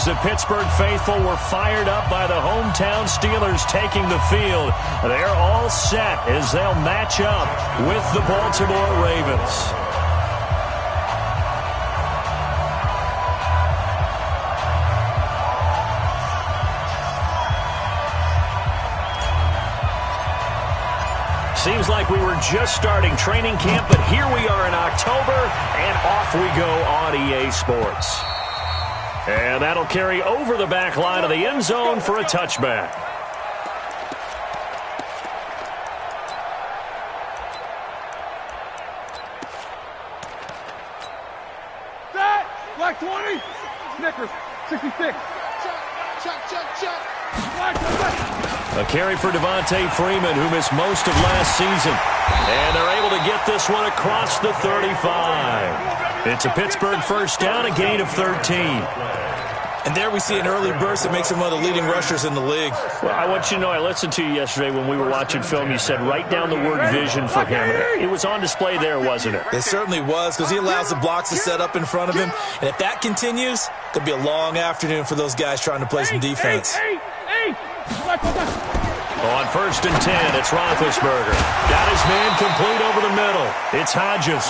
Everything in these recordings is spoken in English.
as the Pittsburgh faithful were fired up by the hometown Steelers taking the field. They're all set as they'll match up with the Baltimore Ravens. Seems like we were just starting training camp, but here we are in October, and off we go on EA Sports. And that'll carry over the back line of the end zone for a touchback. Set! Black 20! Snickers, 66. Check. A carry for Devontae Freeman, who missed most of last season. And they're able to get this one across the 35. It's a Pittsburgh first down, a gain of 13. And there we see an early burst that makes him one of the leading rushers in the league. Well, I want you to know, I listened to you yesterday when we were watching film. You said write down the word vision for him. It was on display there, wasn't it? It certainly was, because he allows the blocks to set up in front of him. And if that continues, it'll be a long afternoon for those guys trying to play some defense. On 1st and 10, it's Roethlisberger. Got his man complete over the middle. It's Hodges.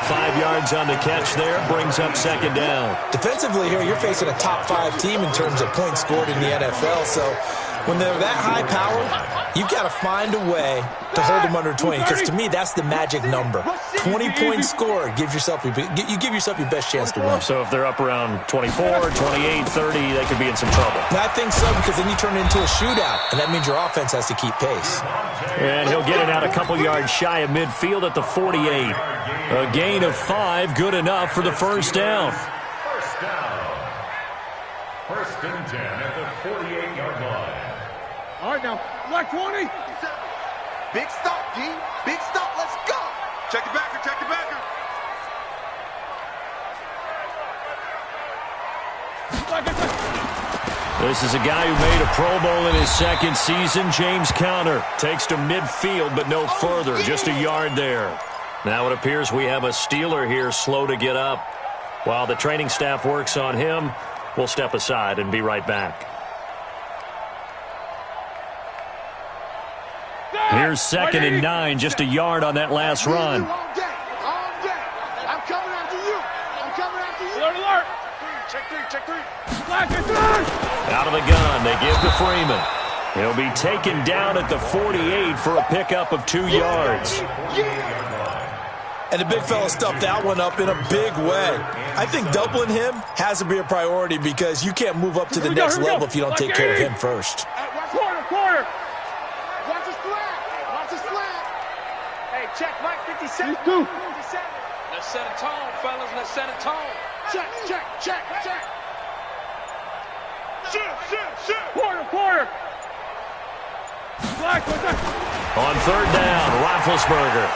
5 yards on the catch there, brings up 2nd down. Defensively here, you're facing a top-5 team in terms of points scored in the NFL, so when they're that high power, you've got to find a way to hold them under 20, because to me, that's the magic number. 20 points scored, you give yourself your best chance to win. So if they're up around 24, 28, 30, they could be in some trouble. I think so, because then you turn it into a shootout, and that means your offense has to keep pace. And he'll get it out a couple yards shy of midfield at the 48. A gain of 5, good enough for the first down. First down. 1st and 10 at the 48-yard line. All right, now, Black 20. Big stop, D. Big stop. Let's go. Check the backer. Check the backer. This is a guy who made a Pro Bowl in his 2nd season. James Conner takes to midfield, but no further. Just a yard there. Now it appears we have a Steeler here slow to get up. While the training staff works on him, we'll step aside and be right back. Here's 2nd and 9, just a yard on that last run. I'm coming after you. Alert. Check three. Black is Out of the gun, they give to Freeman. He'll be taken down at the 48 for a pickup of 2 yards. And the big fella stuffed that one up in a big way. I think doubling him has to be a priority, because you can't move up to the next level if you don't take care of him first. Quarter. Watch his flag. Hey, check Mike 57. 2. 57. Let's set a tone, fellas. Let's set a tone. Check. Shoot. Quarter. Black, what's that? On 3rd down, Roethlisberger.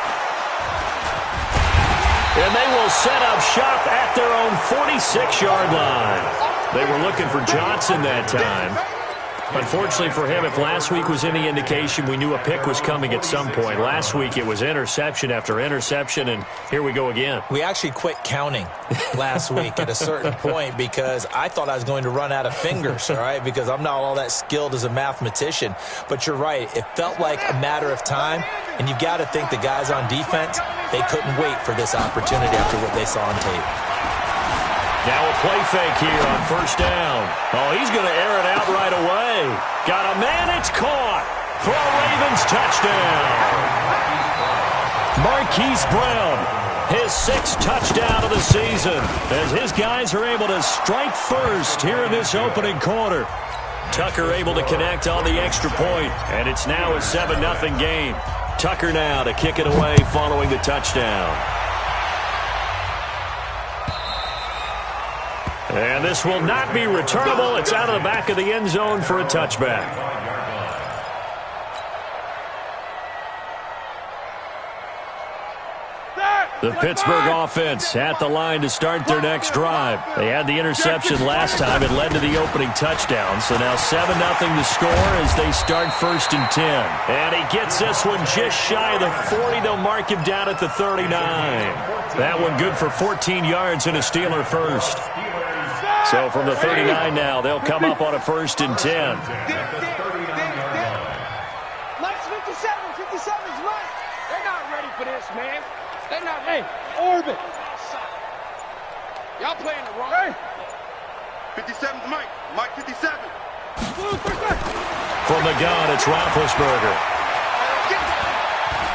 And they will set up shop at their own 46-yard line. They were looking for Johnson that time. Unfortunately for him, if last week was any indication, we knew a pick was coming at some point. Last week it was interception after interception, and here we go again. We actually quit counting last week at a certain point, because I thought I was going to run out of fingers, all right, because I'm not all that skilled as a mathematician. But you're right. It felt like a matter of time, and you've got to think the guys on defense, they couldn't wait for this opportunity after what they saw on tape. Now a play fake here on 1st down. Oh, he's going to air it out right away. Got a man, it's caught for a Ravens touchdown. Marquise Brown, his 6th touchdown of the season, as his guys are able to strike first here in this opening quarter. Tucker able to connect on the extra point, and it's now a 7-0 game. Tucker now to kick it away following the touchdown. And this will not be returnable. It's out of the back of the end zone for a touchback. The Pittsburgh offense at the line to start their next drive. They had the interception last time. It led to the opening touchdown. So now 7-0 to score as they start 1st and 10. And he gets this one just shy of the 40. They'll mark him down at the 39. That one good for 14 yards and a Steeler first. So from the 39 now, they'll come up on a 1st and 10. Mike's 57. 57's Mike. They're not ready for this, man. They're not ready. Orbit. Y'all playing the wrong. Hey. 57's Mike. Mike 57. From the gun, it's Roethlisberger.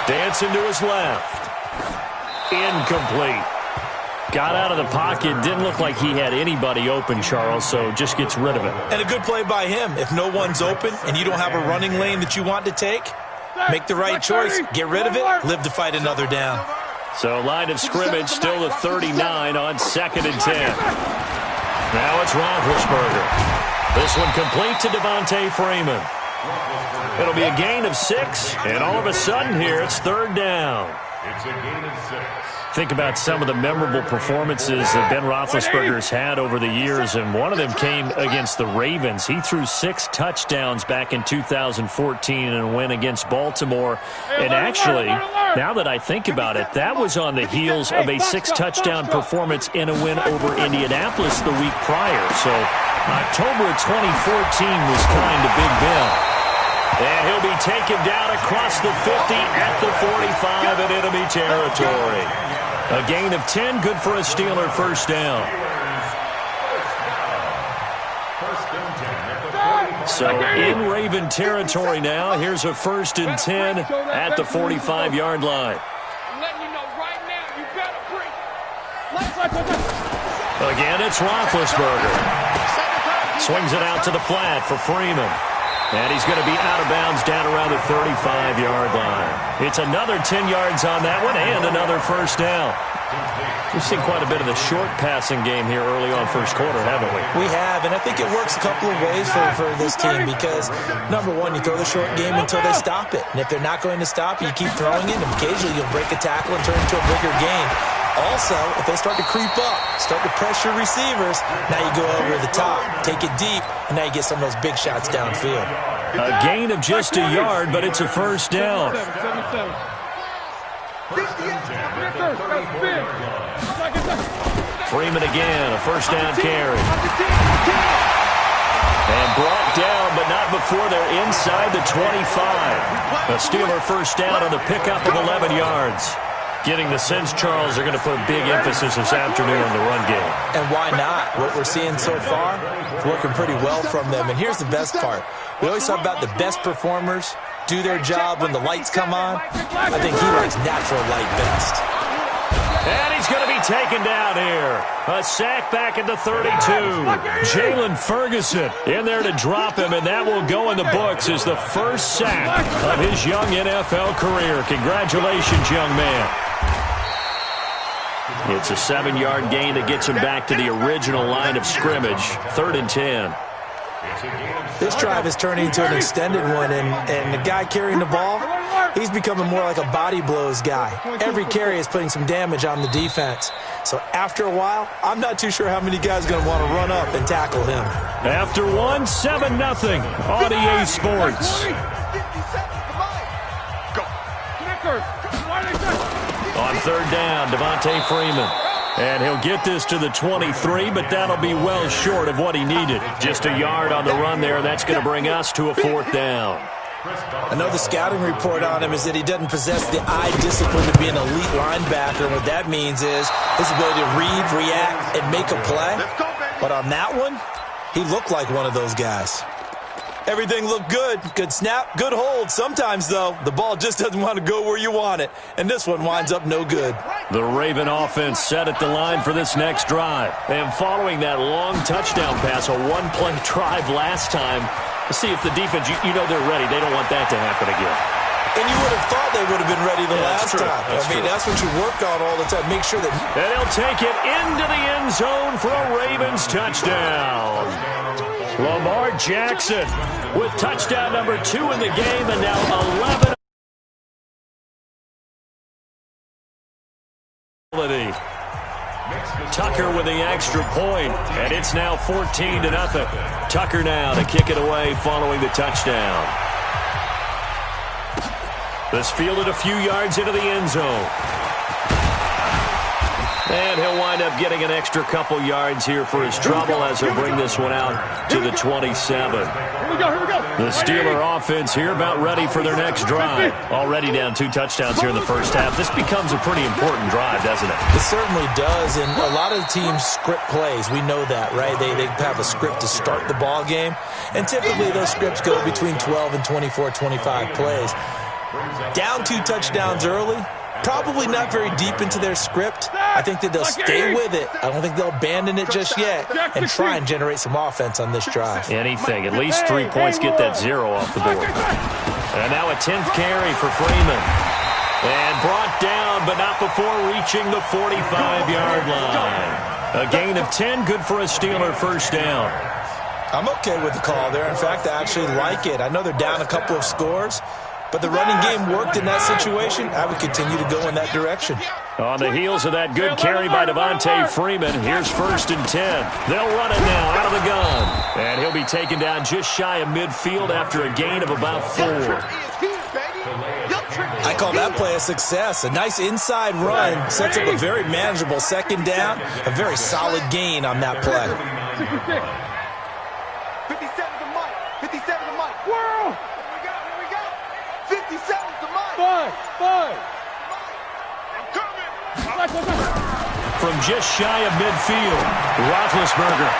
Dancing to his left. Incomplete. Got out of the pocket. Didn't look like he had anybody open, Charles, so just gets rid of it. And a good play by him. If no one's open and you don't have a running lane that you want to take, make the right choice. Get rid of it. Live to fight another down. So line of scrimmage still the 39 on 2nd and 10. Now it's Roethlisberger. This one complete to Devontae Freeman. It'll be a gain of 6, and all of a sudden here it's 3rd down. It's a gain of 6. Think about some of the memorable performances that Ben Roethlisberger's had over the years, and one of them came against the Ravens. He threw 6 touchdowns back in 2014 and win against Baltimore. And actually, now that I think about it, that was on the heels of a 6-touchdown performance in a win over Indianapolis the week prior. So October of 2014 was kind of Big Ben. And he'll be taken down across the 50 at the 45 in enemy territory. A gain of 10, good for a Steeler 1st down. So in Raven territory now, here's a 1st and 10 at the 45-yard line. I'm letting you know right now, you better bring. Again, it's Roethlisberger. Swings it out to the flat for Freeman. And he's going to be out of bounds down around the 35-yard line. It's another 10 yards on that one and another 1st down. We've seen quite a bit of the short passing game here early on 1st quarter, haven't we? We have, and I think it works a couple of ways for this team because, number one, you throw the short game until they stop it. And if they're not going to stop, you keep throwing it, and occasionally you'll break a tackle and turn it into a bigger gain. Also, if they start to creep up, start to pressure receivers, now you go over the top, take it deep, and now you get some of those big shots downfield. A gain of just a yard, but it's a 1st down. Freeman again, a 1st down carry. And brought down, but not before they're inside the 25. A Steeler 1st down on the pickup of 11 yards. Getting the sense, Charles, they're going to put big emphasis this afternoon on the run game. And why not? What we're seeing so far, it's working pretty well from them. And here's the best part. We always talk about the best performers do their job when the lights come on. I think he likes natural light best. And he's going to be taken down here. A sack back at the 32. Jalen Ferguson in there to drop him, and that will go in the books as the 1st sack of his young NFL career. Congratulations, young man. It's a 7-yard gain that gets him back to the original line of scrimmage. 3rd and 10. This drive is turning into an extended one, and the guy carrying the ball, he's becoming more like a body blows guy. Every carry is putting some damage on the defense. So after a while, I'm not too sure how many guys are going to want to run up and tackle him. After 7-0 on EA Sports. On 3rd down, Devontae Freeman. And he'll get this to the 23, but that'll be well short of what he needed. Just a yard on the run there. That's going to bring us to a 4th down. I know the scouting report on him is that he doesn't possess the eye discipline to be an elite linebacker. And what that means is his ability to read, react, and make a play. But on that one, he looked like one of those guys. Everything looked good. Good snap, good hold. Sometimes, though, the ball just doesn't want to go where you want it. And this one winds up no good. The Raven offense set at the line for this next drive. And following that long touchdown pass, a 1-play drive last time, let's see if the defense, you know they're ready. They don't want that to happen again. And you would have thought they would have been ready the last time. That's what you work on all the time. Make sure that... And he'll take it into the end zone for a Ravens touchdown. Lamar Jackson with touchdown number 2 in the game, and now 11. Tucker with the extra point, and it's now 14-0. Tucker now to kick it away following the touchdown. This fielded a few yards into the end zone. And he'll wind up getting an extra couple yards here for his trouble as he'll bring this one out to the 27. Here we go. The Steeler offense here about ready for their next drive. Already down 2 touchdowns here in the first half. This becomes a pretty important drive, doesn't it? It certainly does, and a lot of the teams script plays. We know that, right? They have a script to start the ball game, and typically those scripts go between 12 and 24, 25 plays. Down 2 touchdowns early, probably not very deep into their script. I think that they'll stay with it. I don't think they'll abandon it just yet and try and generate some offense on this drive. Anything. At least 3 points, get that 0 off the board. And now a 10th carry for Freeman. And brought down, but not before reaching the 45-yard line. A gain of 10, good for a Steeler first down. I'm okay with the call there. In fact, I actually like it. I know they're down a couple of scores, but the running game worked in that situation. I would continue to go in that direction. On the heels of that good carry by Devontae Freeman, here's 1st and 10. They'll run it now out of the gun. And he'll be taken down just shy of midfield after a gain of about 4. I call that play a success. A nice inside run sets up a very manageable second down. A very solid gain on that play. 57 to Mike. 57 to Mike. World. Here we go. 57 to Mike. Five. I'm coming. From just shy of midfield, Roethlisberger.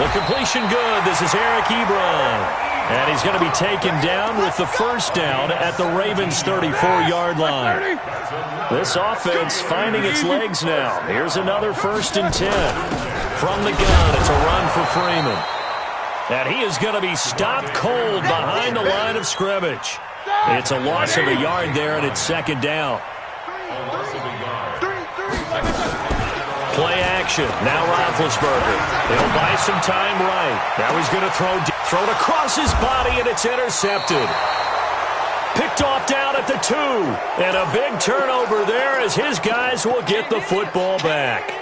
The completion good. This is Eric Ebron. And he's going to be taken down with the first down at the Ravens' 34-yard line. This offense finding its legs now. Here's another 1st and 10. From the gun, it's a run for Freeman. And he is going to be stopped cold behind the line of scrimmage. It's a loss of a yard there, and it's 2nd down. Play action. Now Roethlisberger. He'll buy some time right. Now he's going to throw it across his body, and it's intercepted. Picked off down at the 2. And a big turnover there as his guys will get the football back.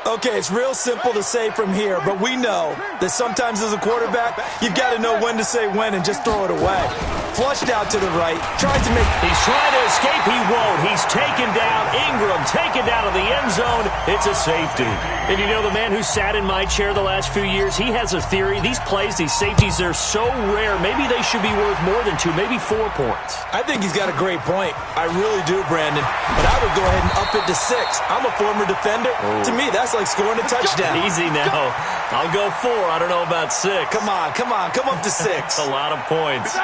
Okay, it's real simple to say from here, but we know that sometimes as a quarterback, you've got to know when to say when and just throw it away. Flushed out to the right, tried to make... He's trying to escape, he won't. He's taken down. Ingram taken down to the end zone. It's a safety. And you know, the man who sat in my chair the last few years, he has a theory. These plays, these safeties, they're so rare. Maybe they should be worth more than 2, maybe 4 points. I think he's got a great point. I really do, Brandon. But I would go ahead and up it to 6. I'm a former defender. To me, that's like scoring a touchdown. Easy now. I'll go 4. I don't know about 6. Come on. Come up to 6. A lot of points.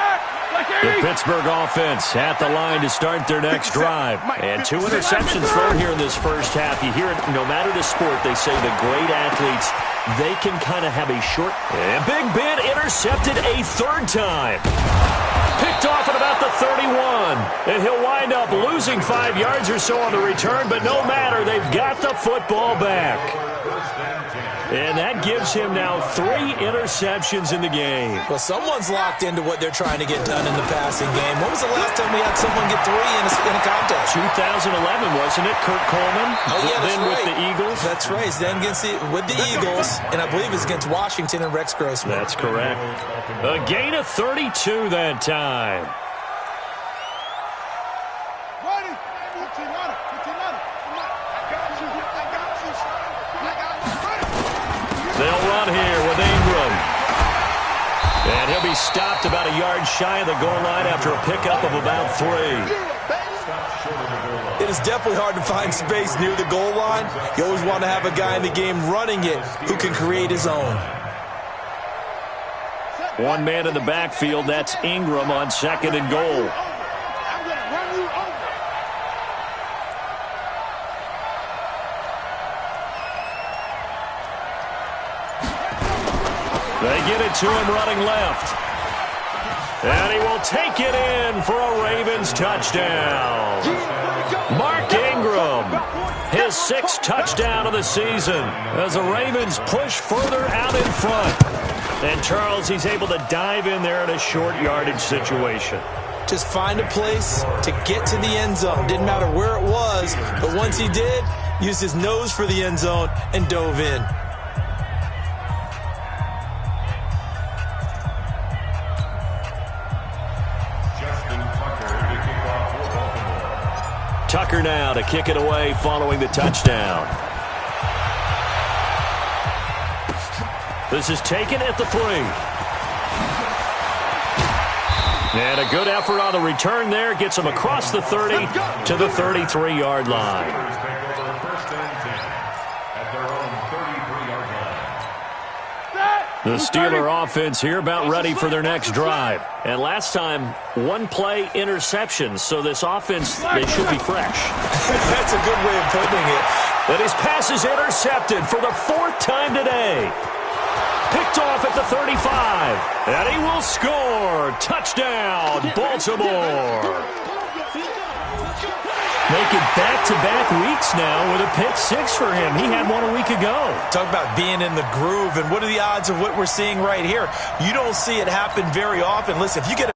The Pittsburgh offense at the line to start their next drive. And 2 interceptions thrown here in this first half. You hear it, no matter the sport, they say the great athletes, they can kind of have a short... And Big Ben intercepted a 3rd time. Picked off at about the 31. And he'll wind up losing 5 yards or so on the return, but no matter, they've got the football back. And that gives him now 3 interceptions in the game. Well, someone's locked into what they're trying to get done in the passing game. When was the last time we had someone get 3 in a contest? 2011, wasn't it? Kurt Coleman? Oh, yeah, that's then right. with the Eagles? That's right. Then with the Eagles, and I believe it's against Washington and Rex Grossman. That's correct. A gain of 32 that time. They'll run here with Ingram. And he'll be stopped about a yard shy of the goal line after a pickup of about 3. It is definitely hard to find space near the goal line. You always want to have a guy in the game running it who can create his own. 1 man in the backfield. That's Ingram on 2nd and goal. They get it to him running left. And he will take it in for a Ravens touchdown. Mark Ingram, his 6th touchdown of the season as the Ravens push further out in front. And Charles, he's able to dive in there in a short yardage situation. Just find a place to get to the end zone. Didn't matter where it was, but once he did, used his nose for the end zone and dove in. Tucker now to kick it away following the touchdown. This is taken at the 3. And a good effort on the return there. Gets him across the 30 to the 33-yard line. The Steeler offense here about ready for their next drive. And last time, one-play interception. So this offense, they should be fresh. That's a good way of putting it. And his pass is intercepted for the 4th time today. Picked off at the 35. And he will score. Touchdown, Baltimore. Making back-to-back weeks now with a pick 6 for him. He had one a week ago. Talk about being in the groove, and what are the odds of what we're seeing right here? You don't see it happen very often. Listen, if you get a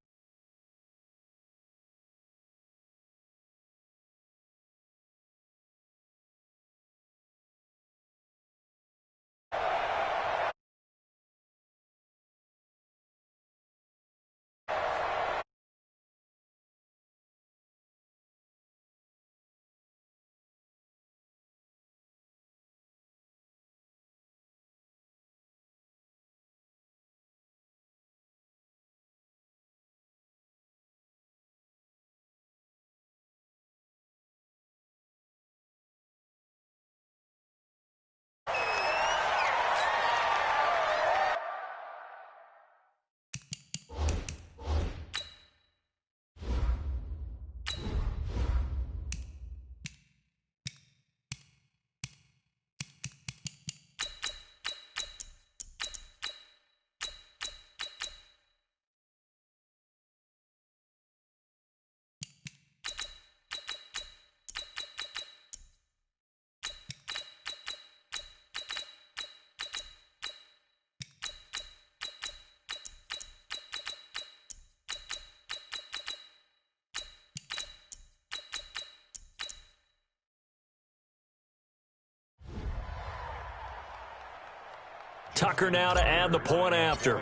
Tucker now to add the point after.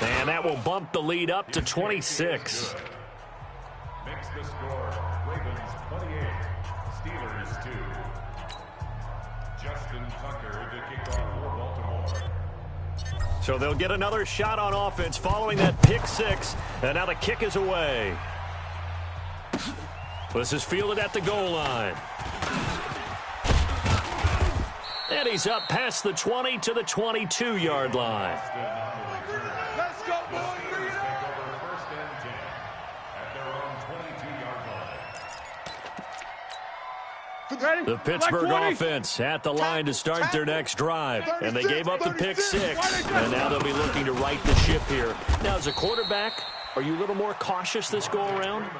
And that will bump the lead up to 26. Makes the score Ravens 28, Steelers 2. Justin Tucker to kick off for Baltimore. So they'll get another shot on offense following that pick 6. And now the kick is away. This is fielded at the goal line. And he's up past the 20 to the 22-yard line. Let's go, boys. The Pittsburgh offense at the line to start their next drive. And they gave up the pick 6. And now they'll be looking to right the ship here. Now, as a quarterback, are you a little more cautious this go-around?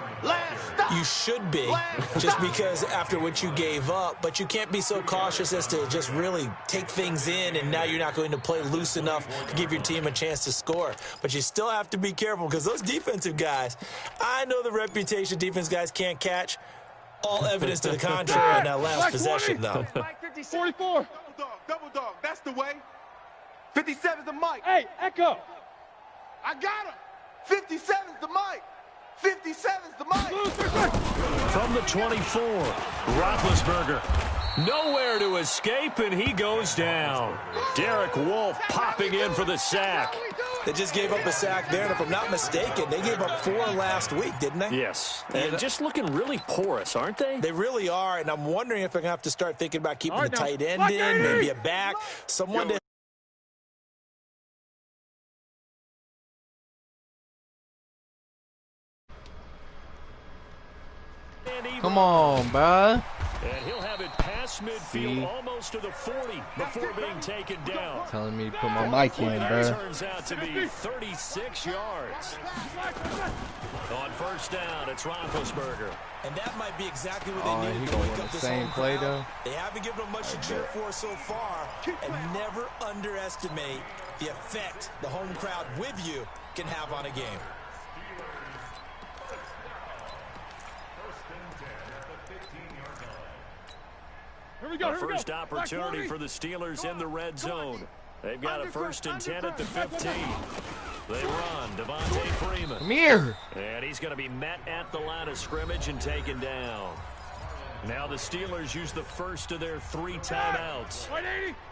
You should be, just because after what you gave up, but you can't be so cautious as to just really take things in, and now you're not going to play loose enough to give your team a chance to score. But you still have to be careful, because those defensive guys, I know the reputation defense guys can't catch. All evidence to the contrary in that last possession, though. 44. Double dog, that's the way. 57's the mic. Hey, Echo. I got him. 57's the mic. 57's the mic. From the 24, Roethlisberger. Nowhere to escape, and he goes down. Derek Wolfe popping in for the sack. They just gave up a sack there, and if I'm not mistaken, they gave up 4 last week, didn't they? Yes. And just looking really porous, aren't they? They really are, and I'm wondering if they're going to have to start thinking about keeping the tight end in, maybe a back, someone to... Come on, bud. And he'll have it past midfield almost to the 40 before being taken down. Telling me to put my mic in, bro. Turns out to be 36 yards. On first down, it's Roethlisberger. And that might be exactly what they needed to wake up this home play, crowd. though. They haven't given them much to cheer for so far. And never underestimate the effect the home crowd with you can have on a game. A first opportunity for the Steelers in the red zone. They've got a 1st and 10 at the 15. They run. Devontae Freeman. Come here. And he's going to be met at the line of scrimmage and taken down. Now the Steelers use the first of their 3 timeouts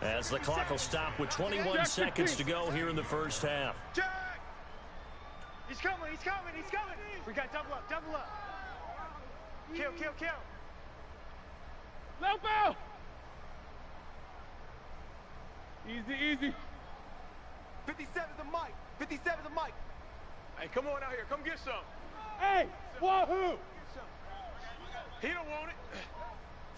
as the clock will stop with 21 seconds to go here in the first half. Jack! He's coming, he's coming, he's coming. We got double up, double up. Kill, kill, kill. Low ball. Easy, easy. 57's the mic. 57's the mic. Hey, come on out here. Come get some. Hey, wahoo! He don't want it.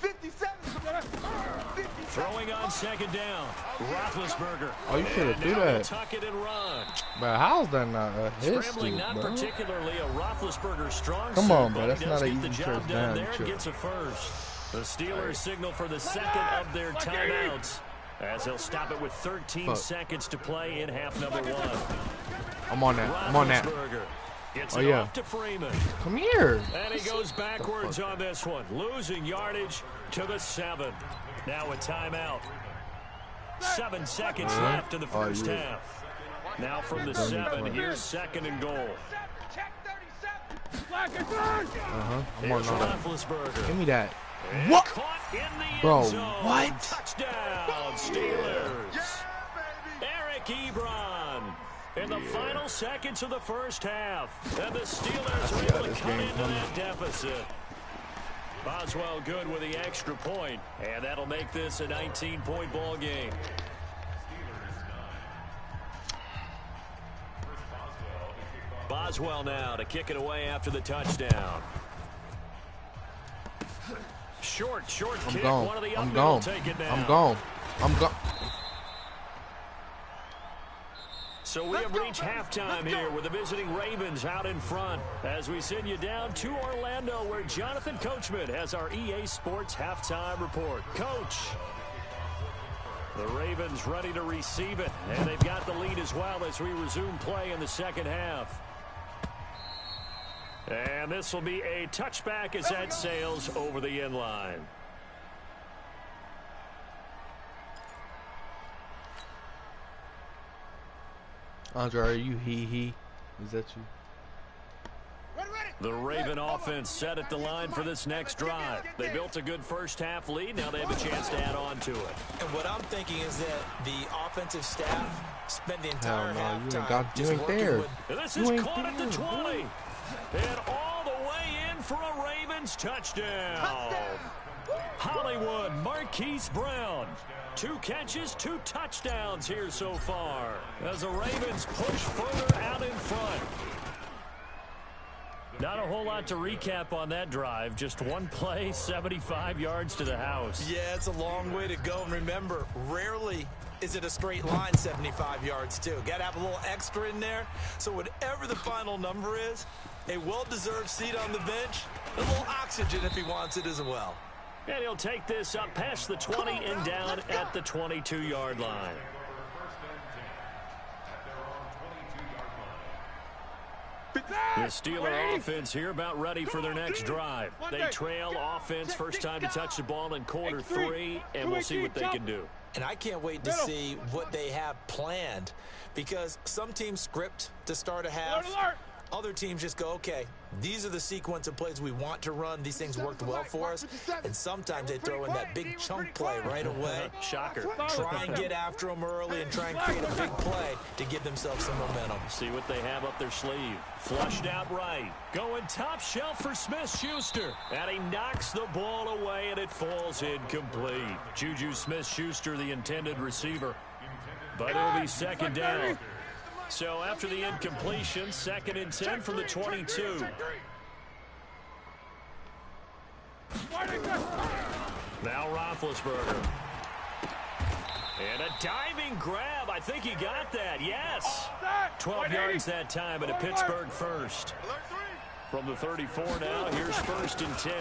57's the mic. Throwing on second down. Roethlisberger. Oh, you should have And threw now that. tuck it and run. But how's that not a hit, Scrambling, not bro? particularly a Roethlisberger strong Come suit, on, but bro. That's he not does an get the easy job first done down, there and chill. gets a first. The Steelers signal for the second of their timeouts as they'll stop it with 13 seconds to play in half number 1. I'm on that. I'm on that. Roethlisberger gets Oh, it yeah. off to Freeman. Come here. And he goes backwards on this one, losing yardage to the 7. Now a timeout. 7 seconds left in the first half. Now from the 7, here's second and goal. Check 37. I'm on Here's that. Roethlisberger. Give me that. And What? Caught in the end Bro, zone. what? Touchdown, Steelers. Eric Ebron in the final seconds of the first half. And the Steelers are able to cut into that deficit. Boswell good with the extra point, and that'll make this a 19-point ball game. Boswell now to kick it away after the touchdown. Short I'm kick. gone. One of the I'm up gone. will take it down. I'm gone. I'm gone. So we have reached halftime here with the visiting Ravens out in front as we send you down to Orlando where Jonathan Coachman has our EA Sports halftime report. Coach, the Ravens ready to receive it, and they've got the lead as well as we resume play in the second half. And this will be a touchback as that sails over the end line. Andre, are you he? Is that you? The Raven offense set at the line for this next drive. They built a good first half lead. Now they have a chance to add on to it. And what I'm thinking is that the offensive staff spent the entire Hell no, you ain't halftime you just ain't working there. with And this You is ain't caught at the there, 20. And all the way in for a Ravens touchdown. Hollywood Marquise Brown. 2 catches, 2 touchdowns here so far as the Ravens push further out in front. Not a whole lot to recap on that drive. Just one play, 75 yards to the house. Yeah, it's a long way to go. And remember, rarely is it a straight line 75 yards, too. Got to have a little extra in there. So whatever the final number is, a well-deserved seat on the bench, a little oxygen if he wants it as well. And he'll take this up past the 20 and down at the 22-yard line. The Steeler offense here about ready for their next drive. They trail offense first time to touch the ball in quarter 3, and we'll see what they can do. And I can't wait to see what they have planned because some teams script to start a half. Other teams just go, okay, these are the sequence of plays we want to run. These things worked well for us. And sometimes they throw in that big chunk play right away. Shocker. Try and get after them early and try and create a big play to give themselves some momentum. See what they have up their sleeve. Flushed out right. Going top shelf for Smith-Schuster. And he knocks the ball away, and it falls incomplete. Juju Smith-Schuster, the intended receiver. But it'll be second down. So after the incompletion, 2nd and 10 from the 22. Now Roethlisberger. And a diving grab. I think he got that. Yes. 12 yards that time and a Pittsburgh first. From the 34 now, here's 1st and 10.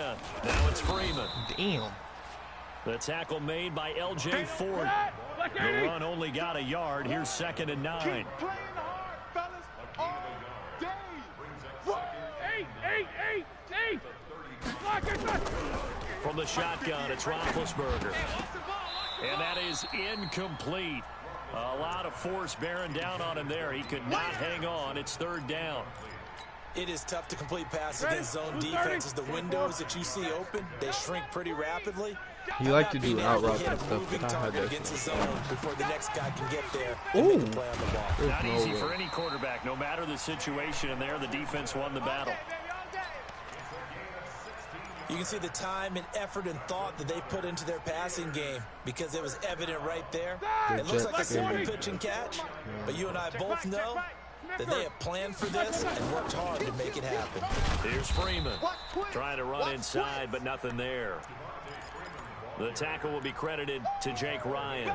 Now it's Freeman. Damn. The tackle made by L.J. Ford. The run only got a yard. Here's 2nd and 9. From the shotgun, it's Roethlisberger. And that is incomplete. A lot of force bearing down on him there. He could not hang on. It's 3rd down. It is tough to complete passes against zone defenses. The windows that you see open, they shrink pretty rapidly. He liked to do out routes and stuff, but I had that. Against his zone before the next guy can get there and make a play on the ball. Not easy for any quarterback, no matter the situation. And there, the defense won the battle. You can see the time and effort and thought that they put into their passing game because it was evident right there. It looks like a simple pitch and catch, but you and I both know that they have planned for this and worked hard to make it happen. Here's Freeman trying to run inside, but nothing there. The tackle will be credited to Jake Ryan.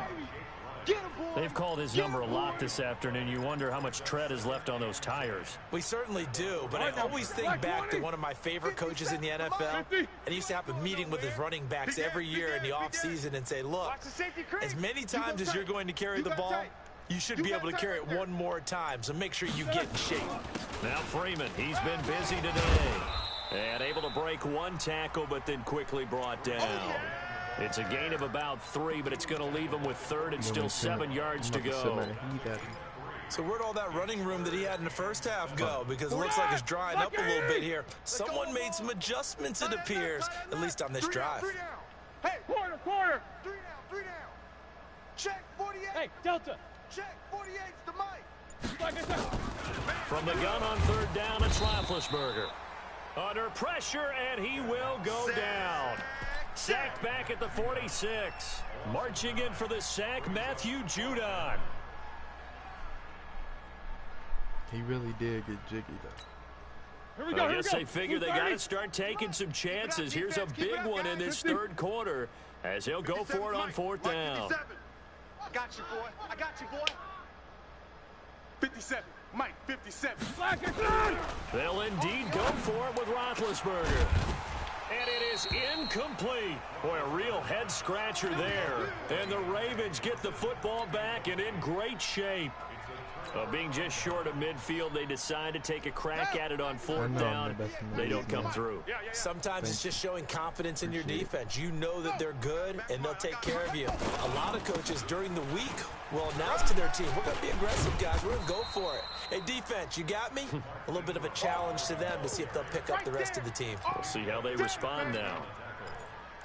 They've called his number a lot this afternoon. You wonder how much tread is left on those tires. We certainly do, but I always think back to one of my favorite coaches in the NFL, and he used to have a meeting with his running backs every year in the offseason and say, look, as many times as you're going to carry the ball, you should be able to carry it one more time, so make sure you get in shape. Now Freeman, he's been busy today. And able to break one tackle, but then quickly brought down. It's a gain of about 3, but it's going to leave him with 3rd and still 7 yards to go. So where'd all that running room that he had in the first half go? Because it looks like it's drying up a little bit here. Someone made some adjustments, it appears, at least on this drive. Hey, quarter. 3 down. Check 48. Hey, Delta. Check 48's the mic. From the gun on 3rd down, it's Roethlisberger. Under pressure, and he will go down. Sacked back at the 46. Marching in for the sack, Matthew Judon. He really did get jiggy, though. I guess they figure they got to start taking some chances. Here's a big one in this 3rd quarter as he'll go for it on 4th down. I got you, boy. 57. Mike, 57. They'll indeed go for it with Roethlisberger. And it is incomplete. Boy, a real head-scratcher there. And the Ravens get the football back and in great shape. Being just short of midfield, they decide to take a crack at it on 4th down. They don't come through. Sometimes it's just showing confidence in your defense. You know that they're good, and they'll take care of you. A lot of coaches during the week will announce to their team, we're going to be aggressive, guys. We're going to go for it. Hey, defense, you got me? A little bit of a challenge to them to see if they'll pick up the rest of the team. We'll see how they respond now.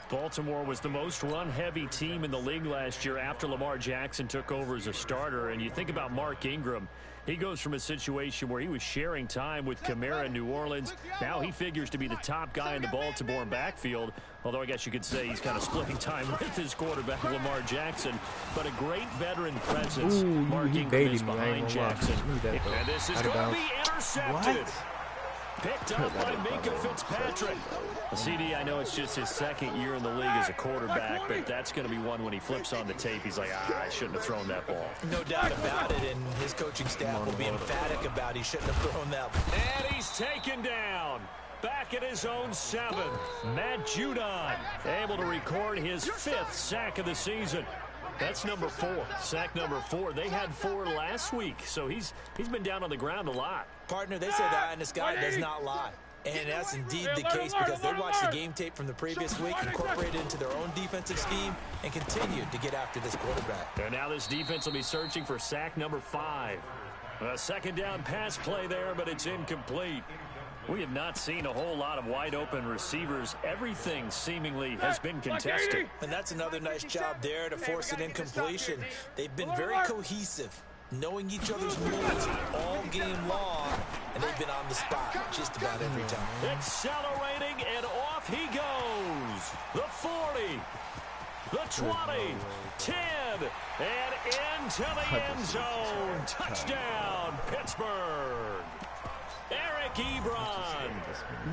Baltimore was the most run-heavy team in the league last year after Lamar Jackson took over as a starter. And you think about Mark Ingram, he goes from a situation where he was sharing time with Kamara in New Orleans. Now he figures to be the top guy in the Baltimore backfield, although I guess you could say he's kind of splitting time with his quarterback, Lamar Jackson. But a great veteran presence. Mark Ingram is behind Jackson. And this is going to be intercepted. Picked up by Minka Fitzpatrick. CD, I know it's just his 2nd year in the league as a quarterback, but that's going to be one when he flips on the tape. He's like, I shouldn't have thrown that ball. No doubt about it, and his coaching staff will be emphatic about he shouldn't have thrown that ball. And he's taken down. Back at his own 7th. Matt Judon able to record his 5th sack of the season. That's number 4. Sack number 4. They had 4 last week, so he's been down on the ground a lot. Partner, they say the eye in the sky does not lie. And that's indeed the case because they watched the game tape from the previous week, incorporated it into their own defensive scheme, and continued to get after this quarterback. And now this defense will be searching for sack number 5. A 2nd down pass play there, but it's incomplete. We have not seen a whole lot of wide-open receivers. Everything seemingly has been contested. And that's another nice job there to force an incompletion. They've been very cohesive, knowing each other's moves all game long, and they've been on the spot just about every time. Accelerating, and off he goes. The 40, the 20, 10, and into the end zone. Touchdown, Pittsburgh. Eric Ebron,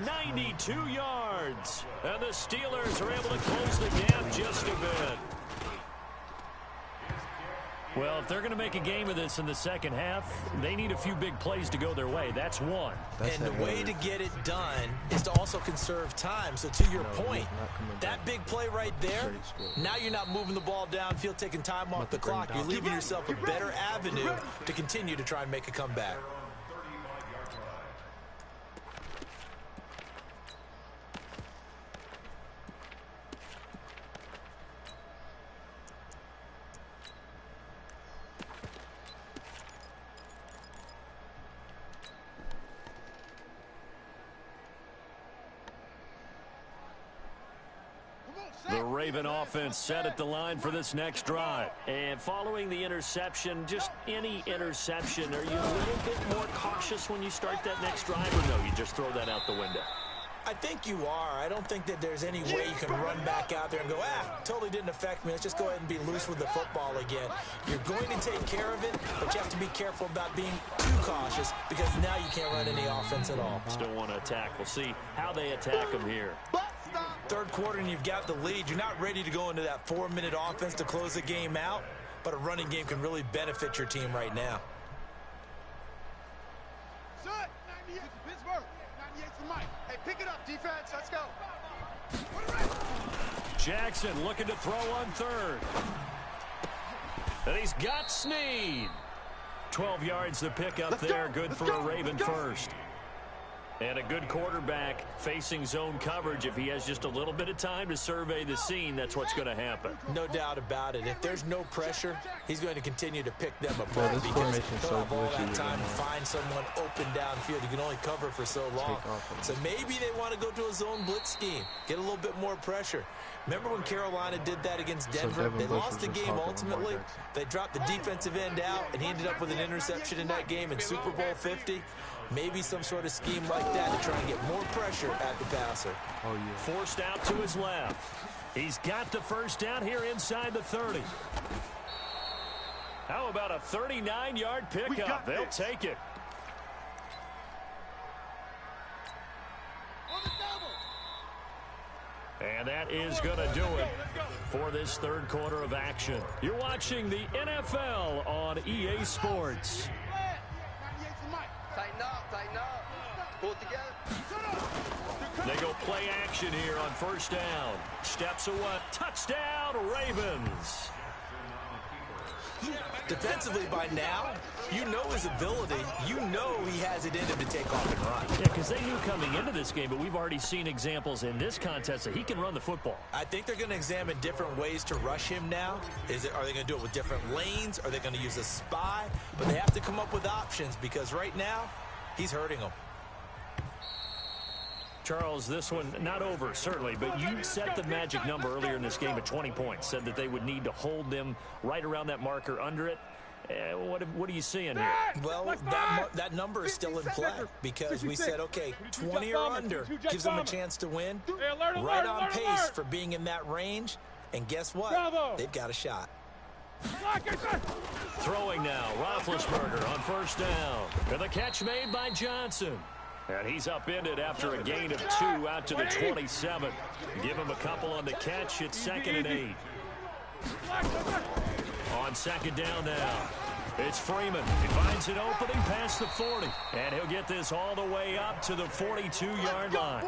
92 yards. And the Steelers are able to close the gap just a bit. Well, if they're going to make a game of this in the 2nd half, they need a few big plays to go their way. That's one. And the way to get it done is to also conserve time. So to your point, that big play right there, now you're not moving the ball downfield, taking time off the clock. You're leaving yourself a better avenue to continue to try and make a comeback. Raven offense set at the line for this next drive. And following the interception, just any interception, are you a little bit more cautious when you start that next drive, or no, you just throw that out the window? I think you are. I don't think that there's any way you can run back out there and go, totally didn't affect me. Let's just go ahead and be loose with the football again. You're going to take care of it, but you have to be careful about being too cautious because now you can't run any offense at all. Still want to attack. We'll see how they attack them here. Third quarter and you've got the lead. You're not ready to go into that 4-minute offense to close the game out, but a running game can really benefit your team right now. Son, 98 to Pittsburgh. 98 to Mike. Hey, pick it up, defense. Let's go. Jackson looking to throw on third. And he's got Snead. 12 yards to pick up there. Good for a Raven first. And a good quarterback facing zone coverage. If he has just a little bit of time to survey the scene, that's what's going to happen. No doubt about it. If there's no pressure, he's going to continue to pick them apart this because formation's he'll so have all that glitchy, time to find someone open downfield. You can only cover for so long. So maybe they want to go to a zone blitz scheme, get a little bit more pressure. Remember when Carolina did that against Denver? They lost the game ultimately. They dropped the defensive end out, and he ended up with an interception in that game in Super Bowl 50. Maybe some sort of scheme like that to try and get more pressure at the passer. Oh, yeah. Forced out to his left. He's got the first down here inside the 30. How about a 39-yard pickup? They'll take it. And that is going to do it for this third quarter of action. You're watching the NFL on EA Sports. Tighten up, tighten up. Pull it together. They go play action here on first down. Steps away. Touchdown, Ravens. Defensively by now, you know his ability. You know he has it in him to take off and run. Yeah, because they knew coming into this game, but we've already seen examples in this contest that he can run the football. I think they're going to examine different ways to rush him now. Are they going to do it with different lanes? Are they going to use a spy? But they have to come up with options because right now, he's hurting them. Charles, this one not over, certainly, but you set the magic number earlier in this game at 20 points, said that they would need to hold them right around that marker under it. What are you seeing here? Well, that number is still in play because we said, okay, 20 or under gives them a chance to win. Right on pace for being in that range. And guess what? They've got a shot. Throwing now, Roethlisberger on first down. And the catch made by Johnson. And he's upended after a gain of 2 out to the 27. Give him a couple on the catch. It's 2nd and 8. On second down now, it's Freeman. He finds an opening past the 40. And he'll get this all the way up to the 42-yard line.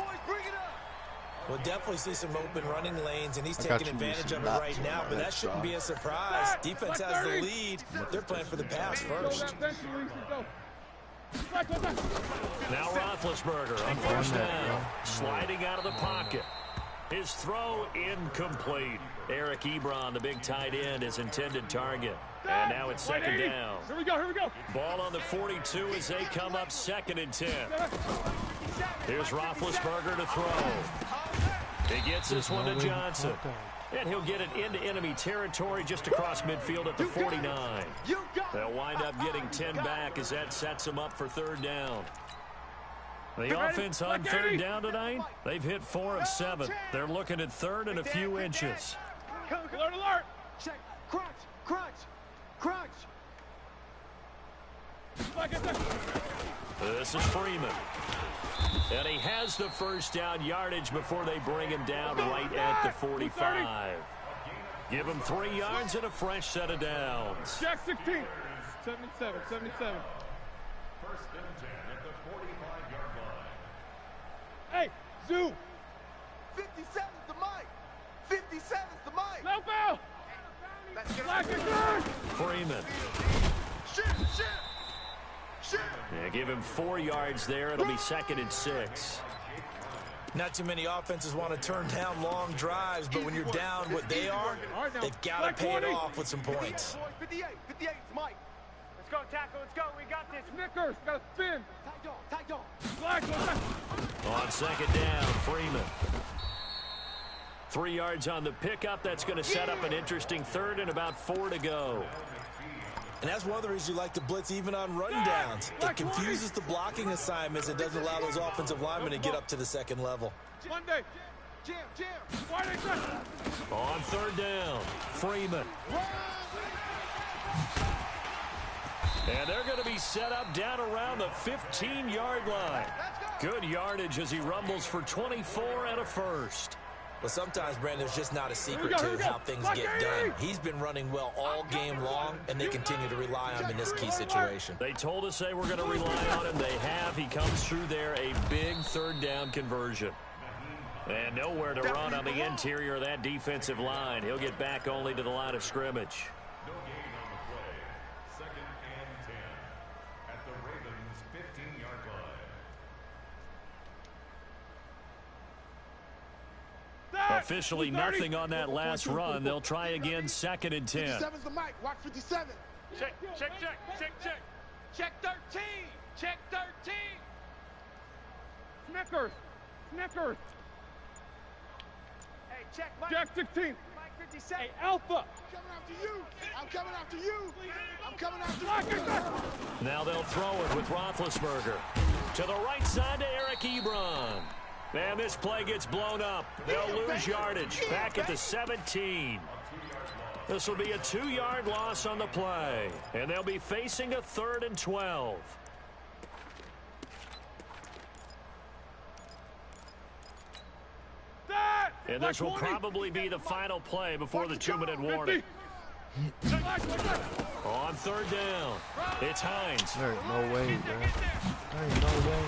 We'll definitely see some open running lanes, and he's taking advantage of it right now, but that shouldn't be a surprise. Defense has the lead. They're playing for the pass first. Now Roethlisberger on first down, sliding out of the pocket. His throw incomplete. Eric Ebron, the big tight end, his intended target. And now it's 2nd down. Here we go. Ball on the 42 as they come up 2nd and 10. Here's Roethlisberger to throw. He gets this one to Johnson. And he'll get it into enemy territory just across midfield at the 49. They'll wind up getting 10 back as that sets them up for 3rd down. The offense on 3rd down tonight, they've hit 4 of 7. They're looking at 3rd and a few inches. Alert. Check. Crunch. This is Freeman. And he has the first down yardage before they bring him down right at the 45. Give him 3 yards and a fresh set of downs. Jack 16. 77. 1st and 10 at the 45-yard line. Hey, Zoo. 57's the mic. 57's the mic. No foul. Freeman. Shoot. Yeah, give him 4 yards there. It'll be 2nd and 6. Not too many offenses want to turn down long drives, but when you're down what they are, they've got to pay it off with some points. 58's Mike. Let's go, tackle. Let's go. We got this. Snickers. Got to spin. Tight dog. On 2nd down, Freeman. 3 yards on the pickup. That's going to set up an interesting third and about 4 to go. And that's one of the reasons you like to blitz even on rundowns. It confuses the blocking assignments. It doesn't allow those offensive linemen to get up to the second level. Monday. Jam. On 3rd down, Freeman. And they're going to be set up down around the 15-yard line. Good yardage as he rumbles for 24 and a first. But sometimes, Brandon, there's just not a secret to how things get done. He's been running well all game long, and they continue to rely on him in this key situation. They told us they were going to rely on him. They have. He comes through there, a big 3rd down conversion. And nowhere to run on the interior of that defensive line. He'll get back only to the line of scrimmage. No gain on the play. 2nd and 10 at the Ravens' 15-yard line. Officially nothing on that last run. They'll try again, 2nd and 10. 57's the mic. Watch 57. Check 13. Check 13. Snickers. Hey, check Mike. Jack 16. Mike 57. Hey, Alpha. I'm coming after you. Now they'll throw it with Roethlisberger. To the right side to Eric Ebron. And this play gets blown up. They'll lose yardage. Back at the 17. This will be a 2-yard loss on the play. And they'll be facing a 3rd and 12. And this will probably be the final play before the 2-minute warning. On 3rd down, it's Hines. There's no way, bro. There ain't no way.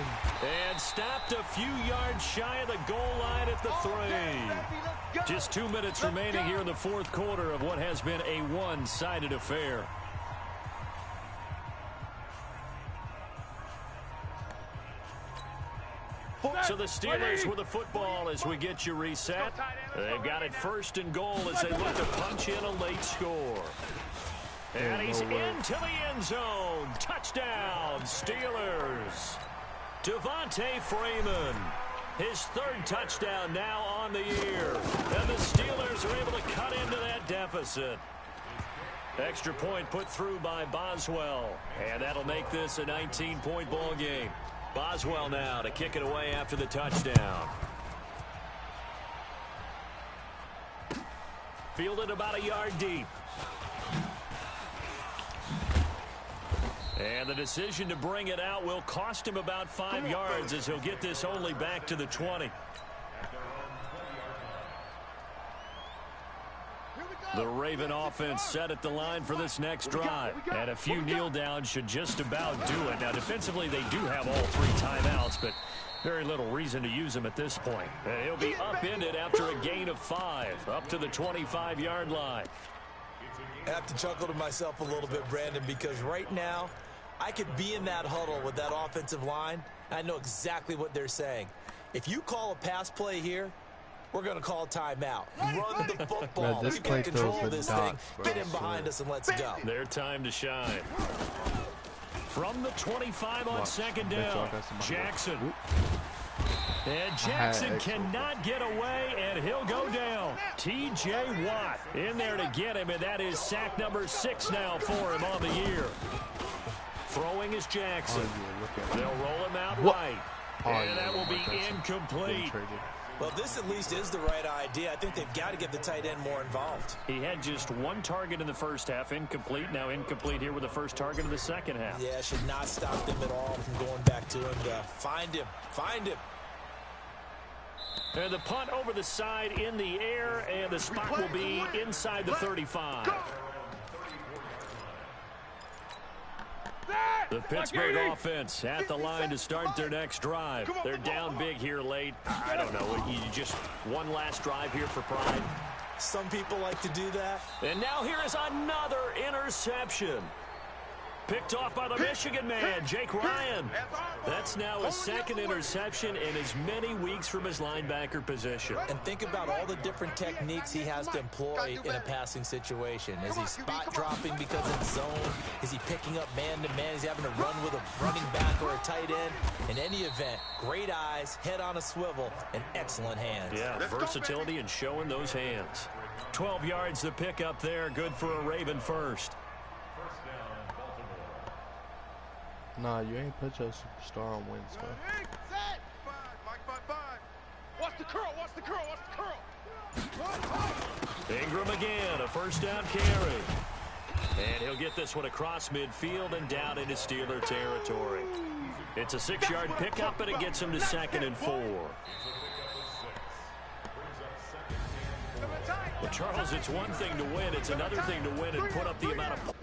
And stopped a few yards shy of the goal line at the 3. Just 2 minutes remaining here in the 4th quarter of what has been a one-sided affair. So the Steelers with the football as we get you reset. They've got it 1st and goal as they look to punch in a late score. And he's into the end zone. Touchdown, Steelers. Devontae Freeman. His 3rd touchdown now on the year. And the Steelers are able to cut into that deficit. Extra point put through by Boswell. And that'll make this a 19-point ball game. Boswell now to kick it away after the touchdown. Fielded about a yard deep. And the decision to bring it out will cost him about 5 yards as he'll get this only back to the 20. The Raven offense set at the line for this next drive. And a few kneel downs should just about do it. Now, defensively, they do have all 3 timeouts, but very little reason to use them at this point. He'll be upended after a gain of 5, up to the 25-yard line. I have to chuckle to myself a little bit, Brandon, because right now, I could be in that huddle with that offensive line. I know exactly what they're saying. If you call a pass play here, we're going to call timeout. Run the football. We can control this thing. Get him behind us and let's go. Their time to shine. From the 25 on 2nd down, Jackson. And Jackson cannot get away, and he'll go down. T.J. Watt in there to get him, and that is sack number 6 now for him on the year. Throwing is Jackson. They'll roll him out right. And that will be incomplete. Well, this at least is the right idea. I think they've got to get the tight end more involved. He had just 1 target in the first half, incomplete. Now incomplete here with the first target of the second half. Yeah, should not stop them at all from going back to him to find him. Find him. And the punt over the side in the air, and the spot will be inside the 35. The Pittsburgh offense at the line to start their next drive. They're down big here late. I don't know. You just one last drive here for pride. Some people like to do that. And now here is another interception. picked off by the Michigan man, Jake Ryan. That's now his second interception in as many weeks from his linebacker position. And think about all the different techniques he has to employ in a passing situation. Is he spot dropping because it's zone? Is he picking up man-to-man? Is he having to run with a running back or a tight end? In any event, great eyes, head on a swivel, and excellent hands. Yeah, versatility and showing those hands. 12 yards to pick up there. Good for a Raven first. Nah, you ain't put your superstar on wins, bro. Watch the curl, watch the curl, watch the curl. Ingram again, a first down carry. And he'll get this one across midfield and down into Steeler territory. It's a 6-yard pickup, and it gets him to 2nd and 4. Well, Charles, it's one thing to win. It's another thing to win and put up the amount of